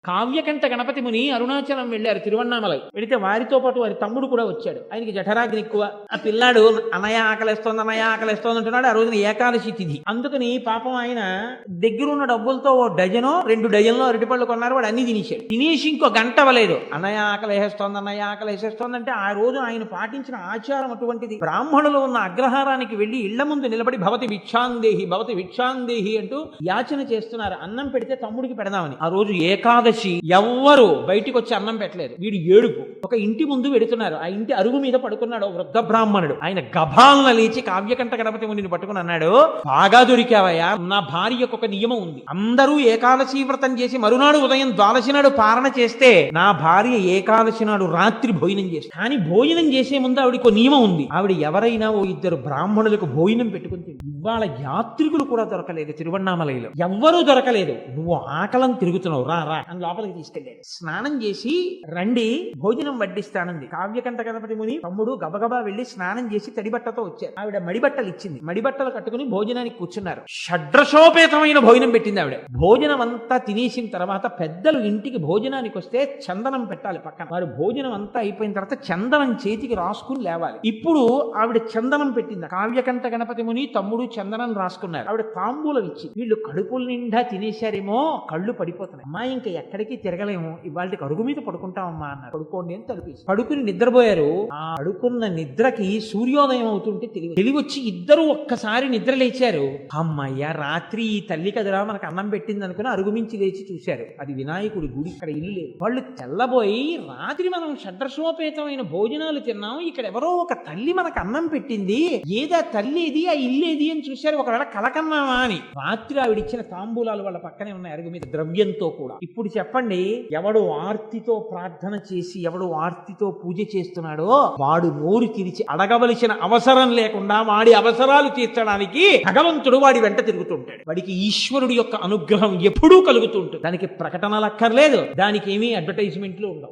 కావ్యకంఠ గణపతి ముని అరుణాచలం వెళ్ళారు, తిరువన్నామలై వెళితే వారితో పాటు వారి తమ్ముడు కూడా వచ్చాడు. ఆయనకి జఠరాగ్ని ఎక్కువ. ఆ పిల్లాడు అన్నయ్య ఆకలిస్తోంది, అన్నయ్య ఆకలిస్తోంది అంటున్నాడు. ఆ రోజున ఏకాదశి తిథి. అందుకని పాపం ఆయన దగ్గరున్న డబ్బులతో 1 డజనో 2 డజన్లో అరటిపళ్ళు కొన్నారు. వాడు అన్ని తినేశాడు. తినేసి ఇంకో గంట అవ్వలేదు, అన్నయ్య ఆకలి వేసేస్తోంది, అన్నయ్య ఆకలి వేసేస్తోంది అంటే ఆ రోజు ఆయన పాటించిన ఆచారం అటువంటిది. బ్రాహ్మణులు ఉన్న అగ్రహారానికి వెళ్లి ఇళ్ల ముందు నిలబడి భవతి భిక్షాందేహి భవతి భిక్షాందేహి అంటూ యాచన చేస్తున్నారు. అన్నం పెడితే తమ్ముడికి పెడదామని. ఆ రోజు ఏకాదశి. ఎవ్వరు బయటికి వచ్చి అన్నం పెట్టలేదు. వీడు ఏడుపు. ఒక ఇంటి ముందు వెడుతున్నారు. ఆ ఇంటి అరుగు మీద పడుకున్నాడు వృద్ధ బ్రాహ్మణుడు. ఆయన గభాలన లేచి కావ్యకంఠ గణపతి మునిని పట్టుకుని అన్నాడు, బాగా దొరికావయ్యా. నా భార్యకు ఒక నియమం ఉంది. అందరూ ఏకాదశి వ్రతం చేసి మరునాడు ఉదయం ద్వాదశి నాడు పారణ చేస్తే నా భార్య ఏకాదశి నాడు రాత్రి భోజనం చేస్తుంది. కానీ భోజనం చేసే ముందు ఆవిడకు నియమం ఉంది. ఆవిడ ఎవరైనా ఓ 2 బ్రాహ్మణులకు భోజనం పెట్టుకుని తింది. ఇవాళ యాత్రికులు కూడా దొరకలేదు తిరువన్నామలైలో. ఎవ్వరూ దొరకలేదు. నువ్వు ఆకలం తిరుగుతున్నావు, రా రా అని లోపలికి తీసుకెళ్ళాడు. స్నానం చేసి రండి భోజనం వడ్డిస్తానంది. కావ్యకంఠ గణపతి ముని తమ్ముడు గబగబా వెళ్లి స్నానం చేసి తడిబట్టతో వచ్చారు. ఆవిడ మడిబట్టలు ఇచ్చింది. మడిబట్టలు కట్టుకుని భోజనానికి కూర్చున్నారు. షడ్రసోపేతమైన భోజనం పెట్టింది ఆవిడ. భోజనం అంతా తినేసిన తర్వాత పెద్దలు ఇంటికి భోజనానికి వస్తే చందనం పెట్టాలి పక్కన. వారు భోజనం అంతా అయిపోయిన తర్వాత చందనం చేతికి రాసుకుని లేవాలి. ఇప్పుడు ఆవిడ చందనం పెట్టింది. కావ్యకంఠ గణపతి ముని తమ్ముడు చందనం రాసుకున్నారు. ఆవిడ తాంబూలం ఇచ్చి, వీళ్ళు కడుపుల నిండా తినేశారేమో, కళ్ళు పడిపోతున్నాయి, అమ్మా ఇంకా ఎక్కడికి తిరగలేము, ఇవాళకి అరుగు మీద పడుకుంటామమ్మా అన్నారు. పడుకోండి అని తలుపేసి పడుకుని నిద్రపోయారు. ఆ పడుకున్న నిద్రకి సూర్యోదయం అవుతుంటే తెలివొచ్చి ఇద్దరు ఒక్కసారి నిద్ర లేచారు. అమ్మయ్య, రాత్రి ఈ తల్లి కదురా మనకు అన్నం పెట్టింది అనుకుని అరుగుమించి లేచి చూశారు. అది వినాయకుడి గుడి, ఇక్కడ ఇల్లు లేదు. వాళ్ళు తెల్లబోయి, రాత్రి మనం షడ్రసోపేతమైన భోజనాలు తిన్నాం, ఇక్కడ ఎవరో ఒక తల్లి మనకు అన్నం పెట్టింది, ఏదా తల్లి ఇది, ఆ ఇల్లేది అని చూశారు. ఒకవేళ కలకన్నామా అని. రాత్రి ఆవిడిచ్చిన తాంబూలాలు వాళ్ళ పక్కనే ఉన్నాయి అరుగు మీద, ద్రవ్యంతో కూడా. ఇప్పుడు చెప్పండి, ఎవడు ఆర్తితో ప్రార్థన చేసి ఎవడు ఆర్తితో పూజ చేస్తున్నాడో వాడు నోరు తెరిచి అడగవలసిన అవసరం లేకుండా వాడి అవసరాలు తీర్చడానికి భగవంతుడు వాడి వెంట తిరుగుతుంటాడు. వాడికి ఈశ్వరుడి యొక్క అనుగ్రహం ఎప్పుడూ కలుగుతుంటుంది. దానికి ప్రకటనలు అక్కర్లేదు, దానికి ఏమీ అడ్వర్టైజ్మెంట్లు ఉండవు.